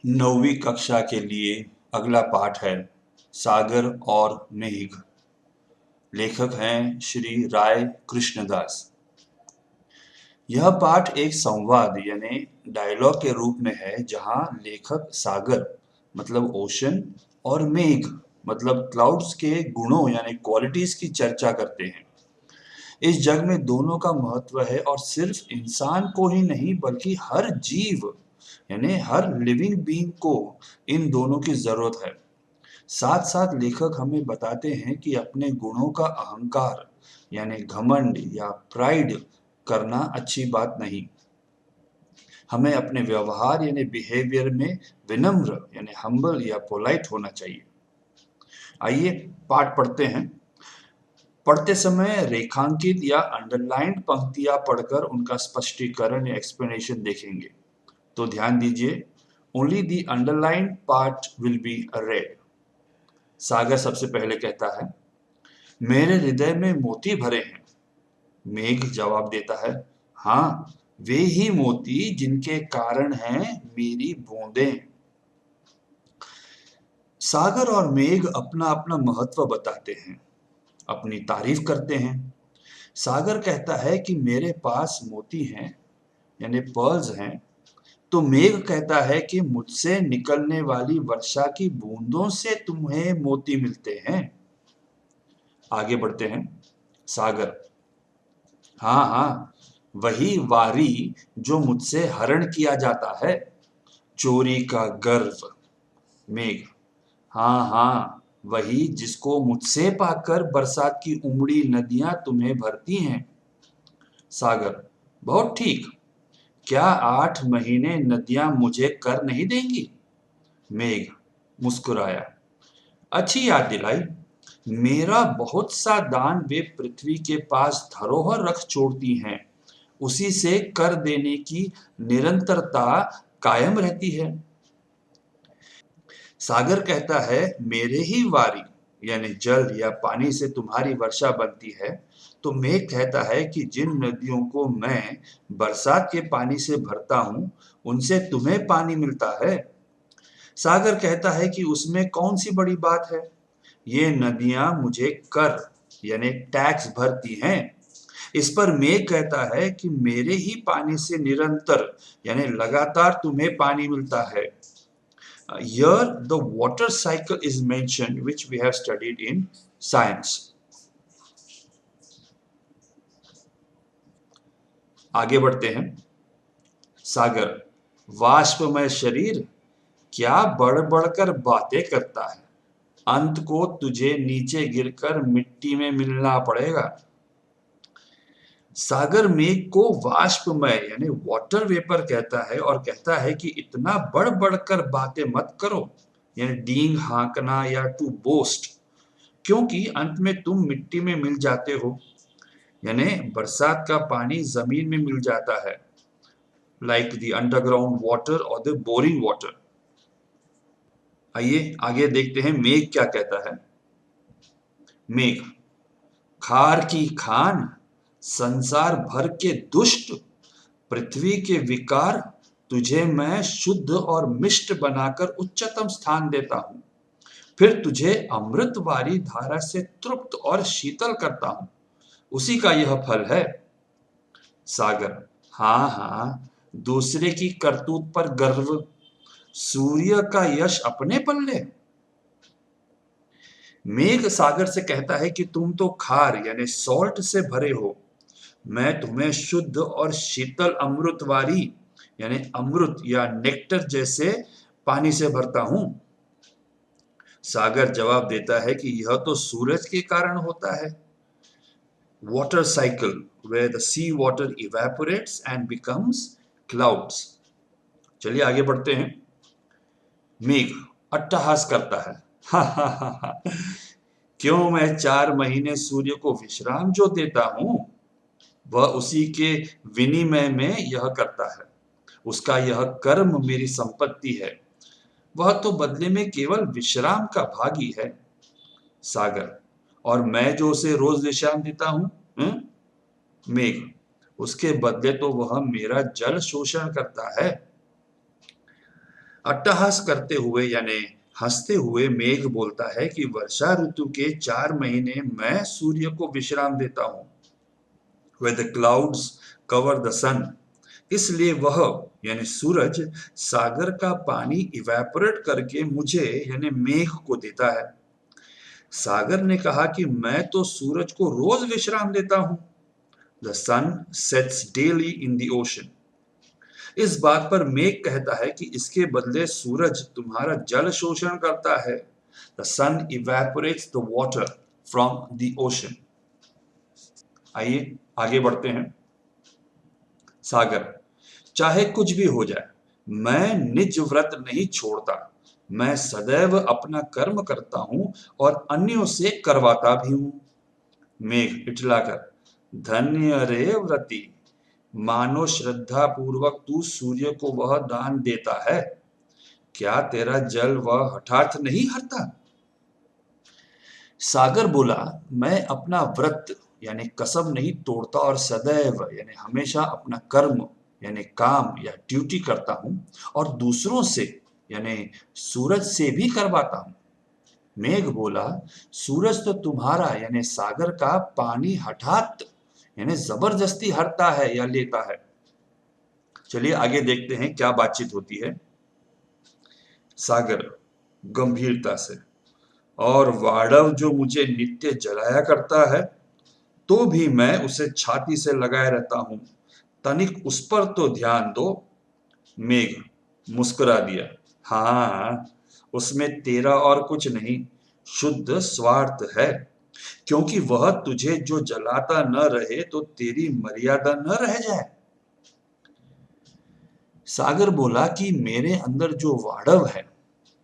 9वीं कक्षा के लिए अगला पाठ है सागर और मेघ। लेखक हैं श्री राय कृष्णदास। यह पाठ एक संवाद यानी डायलॉग के रूप में है, जहां लेखक सागर मतलब ओशन और मेघ मतलब क्लाउड्स के गुणों यानी क्वालिटीज की चर्चा करते हैं। इस जग में दोनों का महत्व है और सिर्फ इंसान को ही नहीं बल्कि हर जीव यानी हर लिविंग बीइंग को इन दोनों की जरूरत है। साथ साथ लेखक हमें बताते हैं कि अपने गुणों का अहंकार यानी घमंड या प्राइड करना अच्छी बात नहीं। हमें अपने व्यवहार यानी बिहेवियर में विनम्र यानी हम्बल या पोलाइट होना चाहिए। आइए पाठ पढ़ते हैं। पढ़ते समय रेखांकित या अंडरलाइंड पंक्तियां पढ़कर उनका स्पष्टीकरण या एक्सप्लेनेशन देखेंगे। तो ध्यान दीजिए, only the underlined part will be red. Sagar सबसे पहले कहता है, मेरे हृदय में मोती भरे हैं। मेघ जवाब देता है, हाँ, वे ही मोती जिनके कारण हैं मेरी बूंदें। सागर और मेघ अपना अपना महत्व बताते हैं, अपनी तारीफ करते हैं। सागर कहता है कि मेरे पास मोती हैं यानी पर्ल्स हैं, तो मेघ कहता है कि मुझसे निकलने वाली वर्षा की बूंदों से तुम्हें मोती मिलते हैं। आगे बढ़ते हैं। सागर, हाँ हाँ, वही वारी जो मुझसे हरण किया जाता है, चोरी का गर्व। मेघ, हाँ हाँ, वही जिसको मुझसे पाकर बरसात की उमड़ी नदियां तुम्हें भरती हैं। सागर, बहुत ठीक, क्या 8 महीने नदियां मुझे कर नहीं देंगी? मेघ मुस्कुराया, अच्छी याद दिलाई। मेरा बहुत सा दान वे पृथ्वी के पास धरोहर रख छोड़ती हैं, उसी से कर देने की निरंतरता कायम रहती है। सागर कहता है, मेरे ही वारी यानी जल या पानी से तुम्हारी वर्षा बनती है, तो मेघ कहता है कि जिन नदियों को मैं बरसात के पानी से भरता हूं, उनसे तुम्हें पानी मिलता है। सागर कहता है कि उसमें कौन सी बड़ी बात है, ये नदियां मुझे कर यानी टैक्स भरती हैं। इस पर मेघ कहता है कि मेरे ही पानी से निरंतर यानी लगातार तुम्हें पानी मिलता है। Here the water cycle is mentioned, which we have studied in science. आगे बढ़ते हैं। सागर, वाष्पमय शरीर क्या बढ़ बढ़कर बातें करता है, अंत को तुझे नीचे गिरकर मिट्टी में मिलना पड़ेगा। सागर मेघ को वाष्पमय यानी वाटर वेपर कहता है और कहता है कि इतना बढ़ बढ़कर बातें मत करो यानी डींग हाँकना या टू बोस्ट, क्योंकि अंत में तुम मिट्टी में मिल जाते हो। यानी बरसात का पानी जमीन में मिल जाता है, लाइक द अंडरग्राउंड वाटर और द बोरिंग वाटर। आइए आगे देखते हैं मेघ क्या कहता है। मेघ, खार की खान, संसार भर के दुष्ट, पृथ्वी के विकार, तुझे मैं शुद्ध और मिष्ट बनाकर उच्चतम स्थान देता हूं, फिर तुझे अमृत वारी धारा से तृप्त और शीतल करता हूं, उसी का यह फल है। सागर, हाँ हाँ, दूसरे की करतूत पर गर्व, सूर्य का यश अपने पल्ले। मेघ सागर से कहता है कि तुम तो खार यानी सॉल्ट से भरे हो, मैं तुम्हें शुद्ध और शीतल अमृतवारी यानी अमृत या नेक्टर जैसे पानी से भरता हूं। सागर जवाब देता है कि यह तो सूरज के कारण होता है। Water cycle where the sea water evaporates and becomes clouds। चलिए आगे बढ़ते हैं। मेघ अट्टहास करता है, हा हा हा हा, क्यों मैं 4 महीने सूर्य को विश्राम जो देता हूं, वह उसी के विनिमय में यह करता है, उसका यह कर्म मेरी संपत्ति है, वह तो बदले में केवल विश्राम का भागी है। सागर, और मैं जो उसे रोज विश्राम देता हूं, मेघ, उसके बदले तो वह मेरा जल शोषण करता है। अट्टहास करते हुए यानी हंसते हुए मेघ बोलता है कि वर्षा ऋतु के 4 महीने मैं सूर्य को विश्राम देता हूं। Where the clouds cover the sun, इसलिए वह यानी सूरज सागर का पानी इवेपोरेट करके मुझे यानी मेघ को देता है। सागर ने कहा कि मैं तो सूरज को रोज विश्राम देता हूं। The sun sets daily in the ocean. इस बात पर मेघ कहता है कि इसके बदले सूरज तुम्हारा जल शोषण करता है। The sun evaporates the water from the ocean. आइए आगे बढ़ते हैं। सागर, चाहे कुछ भी हो जाए, मैं निज व्रत नहीं छोड़ता। मैं सदैव अपना कर्म करता हूं और अन्यों से करवाता भी हूं। मेघ इटलाकर, धन्य रे व्रती, मानो श्रद्धा पूर्वक तू सूर्य को वह दान देता है। क्या तेरा जल वह हठार्थ नहीं हरता? सागर बोला, मैं अपना व्रत यानी कसम नहीं तोड़ता और सदैव यानी हमेशा अपना कर्म यानी काम या ड्यूटी करता हूं और दूसरों से यानी सूरज से भी करवाता हूं। मेघ बोला, सूरज तो तुम्हारा यानी सागर का पानी हठात यानी जबरदस्ती हरता है या लेता है। चलिए आगे देखते हैं क्या बातचीत होती है। सागर गंभीरता से, और वाड़व जो मुझे नित्य जलाया करता है तो भी मैं उसे छाती से लगाए रहता हूं। तनिक उस पर तो ध्यान दो। मेघ मुस्कुरा दिया, हाँ, उसमें तेरा और कुछ नहीं, शुद्ध स्वार्थ है। क्योंकि वह तुझे जो जलाता न रहे तो तेरी मर्यादा न रह जाए। सागर बोला कि मेरे अंदर जो वाड़व है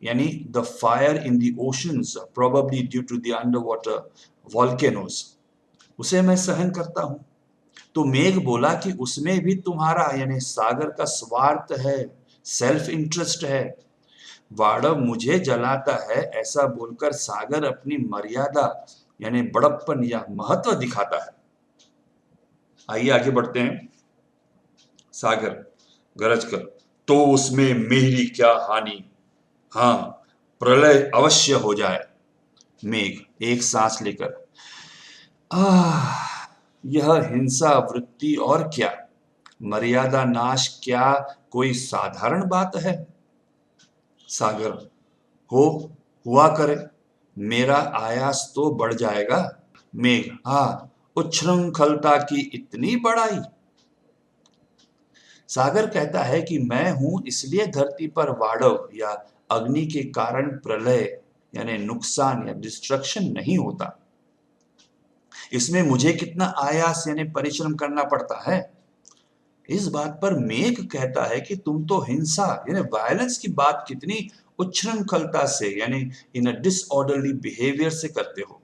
यानी the fire in the oceans probably due to the under water volcanoes, उसे मैं सहन करता हूं। तो मेघ बोला कि उसमें भी तुम्हारा यानी सागर का स्वार्थ है, सेल्फ इंटरेस्ट है। वाड़व मुझे जलाता है ऐसा बोलकर सागर अपनी मर्यादा यानी बड़प्पन या महत्व दिखाता है। आइए आगे बढ़ते हैं। सागर गरज कर, तो उसमें मेरी क्या हानि, हाँ, प्रलय अवश्य हो जाए। मेघ एक सांस लेकर, आह, यह हिंसा वृत्ति और क्या, मर्यादा नाश क्या कोई साधारण बात है? सागर, हो हुआ करे, मेरा आयास तो बढ़ जाएगा। मेघ, हाँ, उच्छृंखलता की इतनी बड़ाई। सागर कहता है कि मैं हूं इसलिए धरती पर वाड़व या अग्नि के कारण प्रलय यानी नुकसान या डिस्ट्रक्शन नहीं होता। इसमें मुझे कितना आयास यानी परिश्रम करना पड़ता है। इस बात पर मेघ कहता है कि तुम तो हिंसा यानी वायलेंस की बात कितनी उच्छृंखलता से यानी इन अ डिसऑर्डरली बिहेवियर से करते हो।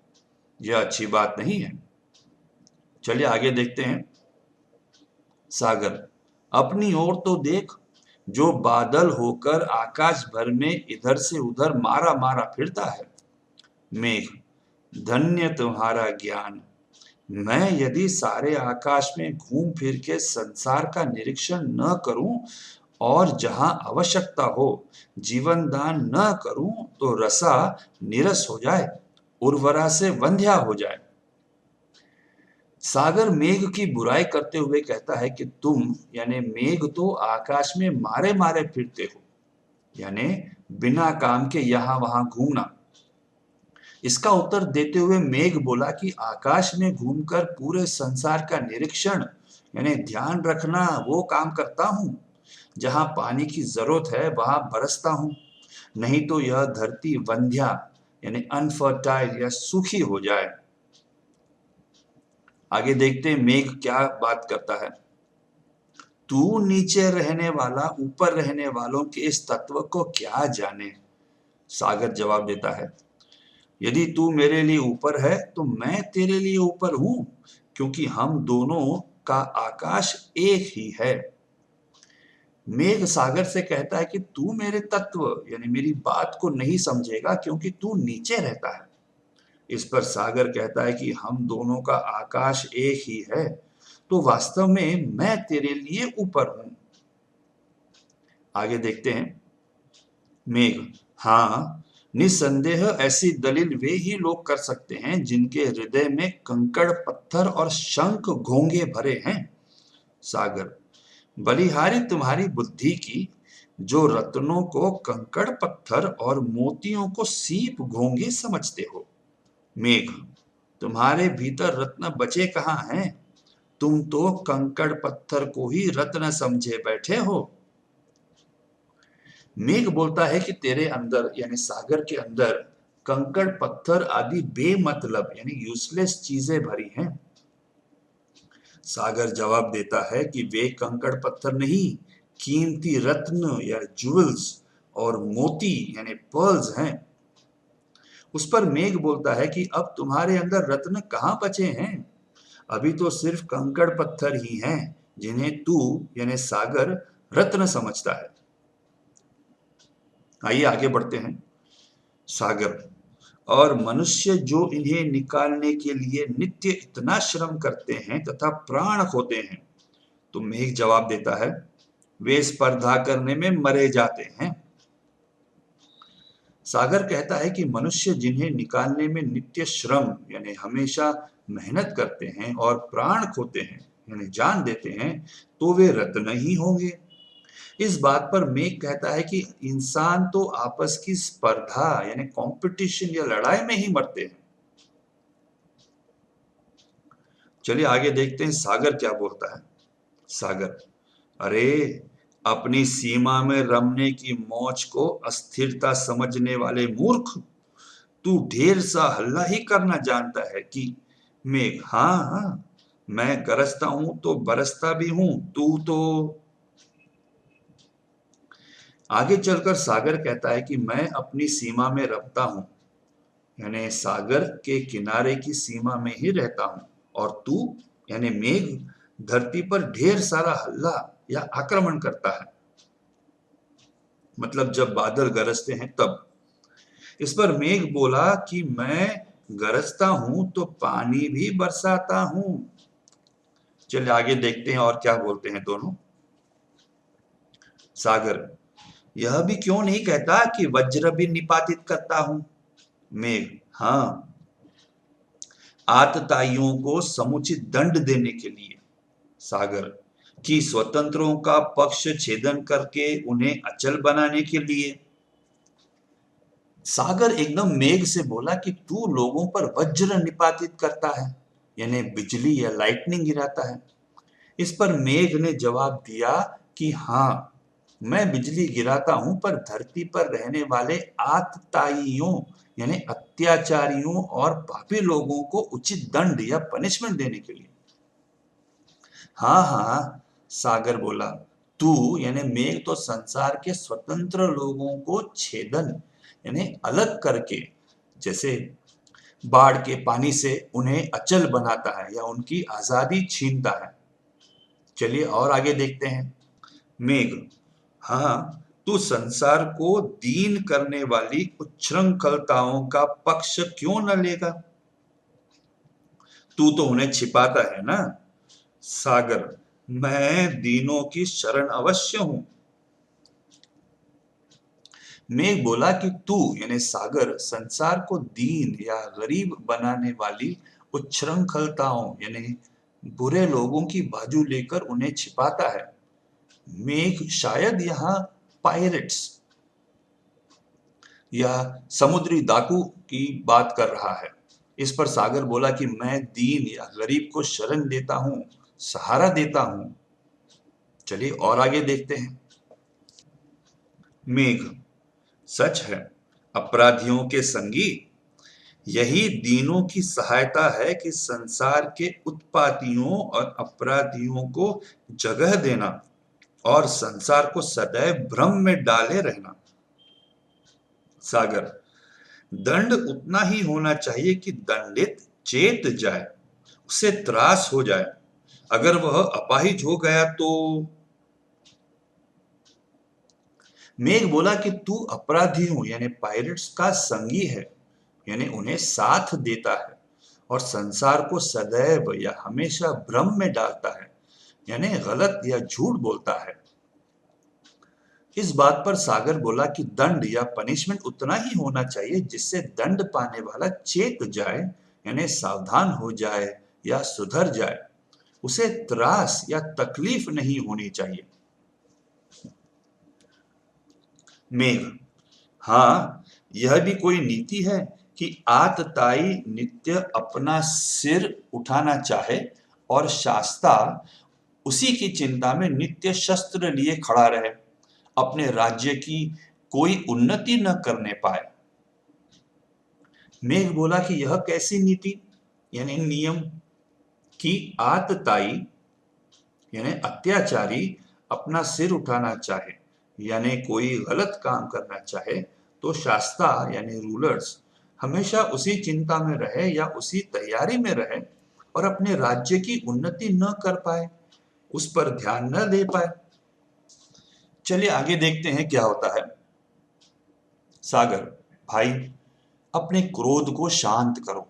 यह अच्छी बात नहीं है। चलिए आगे देखते हैं। सागर, अपनी ओर तो देख, जो बादल होकर आकाश भर में इधर से उधर मारा मारा फिरता है। मेघ, धन्य तुम्हारा ज्ञान। मैं यदि सारे आकाश में घूम फिर के संसार का निरीक्षण न करूं और जहां आवश्यकता हो जीवन दान न करूं तो रसा निरस हो जाए, उर्वरा से वंध्या हो जाए। सागर मेघ की बुराई करते हुए कहता है कि तुम यानी मेघ तो आकाश में मारे मारे फिरते हो, यानी बिना काम के यहां वहां घूमना। इसका उत्तर देते हुए मेघ बोला कि आकाश में घूमकर पूरे संसार का निरीक्षण यानी ध्यान रखना वो काम करता हूं। जहां पानी की जरूरत है वहां बरसता हूं, नहीं तो यह धरती वंध्या यानी अनफर्टाइल या सूखी हो जाए। आगे देखते हैं मेघ क्या बात करता है। तू नीचे रहने वाला ऊपर रहने वालों के इस तत्व को क्या जाने। सागर जवाब देता है, यदि तू मेरे लिए ऊपर है तो मैं तेरे लिए ऊपर हूं, क्योंकि हम दोनों का आकाश एक ही है। मेघ सागर से कहता है कि तू मेरे तत्व यानी मेरी बात को नहीं समझेगा क्योंकि तू नीचे रहता है। इस पर सागर कहता है कि हम दोनों का आकाश एक ही है, तो वास्तव में मैं तेरे लिए ऊपर हूं। आगे देखते हैं। मेघ, हाँ, निस्संदेह ऐसी दलील वे ही लोग कर सकते हैं जिनके हृदय में कंकड़ पत्थर और शंख घोंगे भरे हैं। सागर, बलिहारी तुम्हारी बुद्धि की, जो रत्नों को कंकड़ पत्थर और मोतियों को सीप घोंगे समझते हो। मेघ, तुम्हारे भीतर रत्न बचे कहाँ हैं? तुम तो कंकड़ पत्थर को ही रत्न समझे बैठे हो। मेघ बोलता है कि तेरे अंदर यानी सागर के अंदर कंकड़ पत्थर आदि बेमतलब यानी यूजलेस चीजें भरी हैं। सागर जवाब देता है कि वे कंकड़ पत्थर नहीं, कीमती रत्न या ज्वेल्स और मोती यानी पर्ल्स हैं। उस पर मेघ बोलता है कि अब तुम्हारे अंदर रत्न कहाँ बचे हैं? अभी तो सिर्फ कंकड़ पत्थर ही हैं जिन्हें तू यानी सागर रत्न समझता है। आइए आगे बढ़ते हैं। सागर, और मनुष्य जो इन्हें निकालने के लिए नित्य इतना श्रम करते हैं तथा प्राण खोते हैं। तो मेघ जवाब देता है, वे स्पर्धा करने में मरे जाते हैं। सागर कहता है कि मनुष्य जिन्हें निकालने में नित्य श्रम यानी हमेशा मेहनत करते हैं और प्राण खोते हैं यानी जान देते हैं, तो वे रत्न ही होंगे। इस बात पर मेघ कहता है कि इंसान तो आपस की स्पर्धा यानी कंपटीशन या लड़ाई में ही मरते हैं। चलिए आगे देखते हैं सागर क्या बोलता है। सागर, अरे, अपनी सीमा में रमने की मौज को अस्थिरता समझने वाले मूर्ख, तू ढेर सा हल्ला ही करना जानता है कि। मेघ, हाँ हाँ, मैं गरजता हूं तो बरसता भी हूं, तू तो। आगे चलकर सागर कहता है कि मैं अपनी सीमा में रमता हूं यानी सागर के किनारे की सीमा में ही रहता हूं, और तू यानी मेघ धरती पर ढेर सारा हल्ला या आक्रमण करता है। मतलब जब बादल गरजते हैं तब। इस पर मेघ बोला कि मैं गरजता हूं तो पानी भी बरसाता हूं। चलिए आगे देखते हैं और क्या बोलते हैं दोनों। सागर, यह भी क्यों नहीं कहता कि वज्र भी निपातित करता हूं। मेघ, हाँ, आतताइयों को समुचित दंड देने के लिए। सागर, कि स्वतंत्रों का पक्ष छेदन करके उन्हें अचल बनाने के लिए। सागर एकदम मेघ से बोला कि तू लोगों पर वज्र निपातित करता है यानी बिजली या लाइटनिंग गिराता है। इस पर मेघ ने जवाब दिया कि हाँ, मैं बिजली गिराता हूं, पर धरती पर रहने वाले आतताइयों यानी अत्याचारियों और पापी लोगों को उचित दंड या पनिशमेंट देने के लिए। हाँ हाँ, सागर बोला, तू यानी मेघ तो संसार के स्वतंत्र लोगों को छेदन यानी अलग करके, जैसे बाढ़ के पानी से उन्हें अचल बनाता है या उनकी आजादी छीनता है। चलिए और आगे देखते हैं। मेघ, हाँ, तू संसार को दीन करने वाली उच्छृंखलताओं का पक्ष क्यों न लेगा? तू तो उन्हें छिपाता है ना। सागर, मैं दीनों की शरण अवश्य हूं। मेघ बोला कि तू यानी सागर संसार को दीन या गरीब बनाने वाली उच्छृंखलताओं यानी बुरे लोगों की बाजू लेकर उन्हें छिपाता है। मेघ शायद यहाँ पायरेट्स या समुद्री डाकू की बात कर रहा है। इस पर सागर बोला कि मैं दीन या गरीब को शरण देता हूं, सहारा देता हूं। चलिए और आगे देखते हैं। मेघ, सच है, अपराधियों के संगी, यही दीनों की सहायता है कि संसार के उत्पातियों और अपराधियों को जगह देना और संसार को सदैव भ्रम में डाले रहना। सागर, दंड उतना ही होना चाहिए कि दंडित चेत जाए, उसे त्रास हो जाए। अगर वह अपाहिज हो गया तो। मेघ बोला कि तू अपराधियों यानी पायरेट्स का संगी है यानी उन्हें साथ देता है और संसार को सदैव या हमेशा भ्रम में डालता है यानी गलत या झूठ बोलता है। इस बात पर सागर बोला कि दंड या पनिशमेंट उतना ही होना चाहिए जिससे दंड पाने वाला चेत जाए, यानी सावधान हो जाए या सुधर जाए। उसे त्रास या तकलीफ नहीं होनी चाहिए। मेघ: हाँ, यह भी कोई नीति है कि आतताई नित्य अपना सिर उठाना चाहे और शास्ता उसी की चिंता में नित्य शस्त्र लिए खड़ा रहे, अपने राज्य की कोई उन्नति न करने पाए। मेघ बोला कि यह कैसी नीति यानी नियम कि आतताई यानी अत्याचारी अपना सिर उठाना चाहे यानी कोई गलत काम करना चाहे तो शास्ता यानी रूलर्स हमेशा उसी चिंता में रहे या उसी तैयारी में रहे और अपने राज्य की उन्नति न कर पाए, उस पर ध्यान न दे पाए। चलिए आगे देखते हैं क्या होता है। सागर: भाई, अपने क्रोध को शांत करो।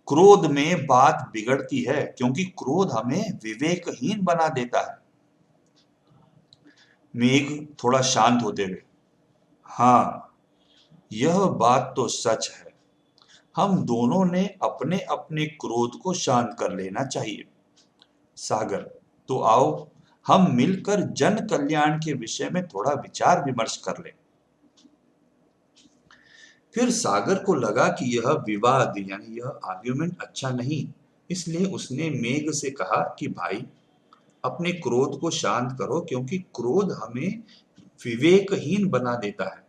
क्रोध में बात बिगड़ती है क्योंकि क्रोध हमें विवेकहीन बना देता है। मेघ थोड़ा शांत होते हुए: हाँ, यह बात तो सच है। हम दोनों ने अपने अपने क्रोध को शांत कर लेना चाहिए। सागर: तो आओ हम मिलकर जन कल्याण के विषय में थोड़ा विचार विमर्श कर लें। फिर सागर को लगा कि यह विवाद यानी यह आर्ग्यूमेंट अच्छा नहीं, इसलिए उसने मेघ से कहा कि भाई, अपने क्रोध को शांत करो क्योंकि क्रोध हमें विवेकहीन बना देता है,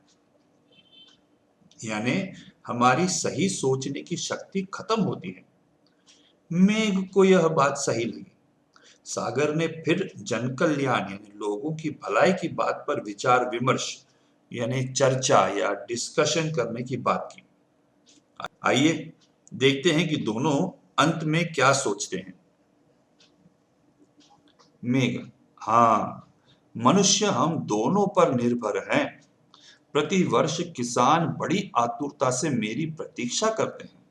यानी हमारी सही सोचने की शक्ति खत्म होती है। मेघ को यह बात सही लगी। सागर ने फिर जन कल्याण यानी लोगों की भलाई की बात पर विचार विमर्श यानी चर्चा या डिस्कशन करने की बात की। आइए देखते हैं कि दोनों अंत में क्या सोचते हैं। मेघ: हाँ, मनुष्य हम दोनों पर निर्भर हैं। प्रति वर्ष किसान बड़ी आतुरता से मेरी प्रतीक्षा करते हैं।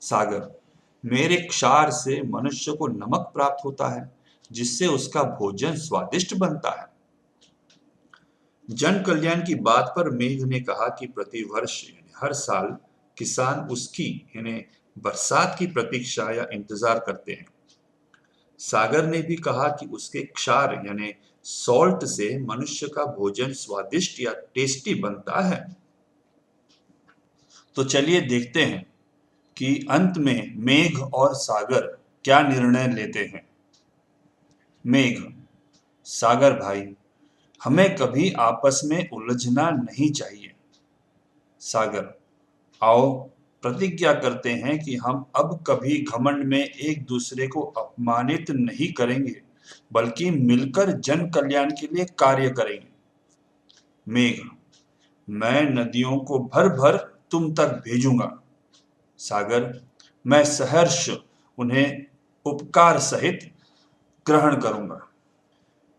सागर: मेरे क्षार से मनुष्य को नमक प्राप्त होता है जिससे उसका भोजन स्वादिष्ट बनता है। जन कल्याण की बात पर मेघ ने कहा कि प्रतिवर्ष यानी हर साल किसान उसकी यानी बरसात की प्रतीक्षा या इंतजार करते हैं। सागर ने भी कहा कि उसके क्षार यानी सॉल्ट से मनुष्य का भोजन स्वादिष्ट या टेस्टी बनता है। तो चलिए देखते हैं कि अंत में मेघ और सागर क्या निर्णय लेते हैं। मेघ: सागर भाई, हमें कभी आपस में उलझना नहीं चाहिए। सागर: आओ प्रतिज्ञा करते हैं कि हम अब कभी घमंड में एक दूसरे को अपमानित नहीं करेंगे बल्कि मिलकर जन कल्याण के लिए कार्य करेंगे। मेघ: मैं नदियों को भर भर तुम तक भेजूंगा। सागर: मैं सहर्ष उन्हें उपकार सहित ग्रहण करूंगा।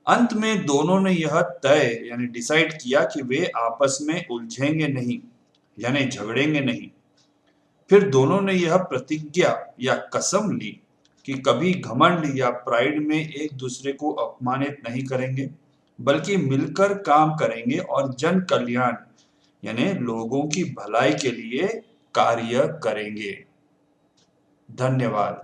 अंत में दोनों ने यह तय यानी डिसाइड किया कि वे आपस में उलझेंगे नहीं यानी झगड़ेंगे नहीं। फिर दोनों ने यह प्रतिज्ञा या कसम ली कि कभी घमंड या प्राइड में एक दूसरे को अपमानित नहीं करेंगे बल्कि मिलकर काम करेंगे और जन कल्याण यानी लोगों की भलाई के लिए कार्य करेंगे। धन्यवाद।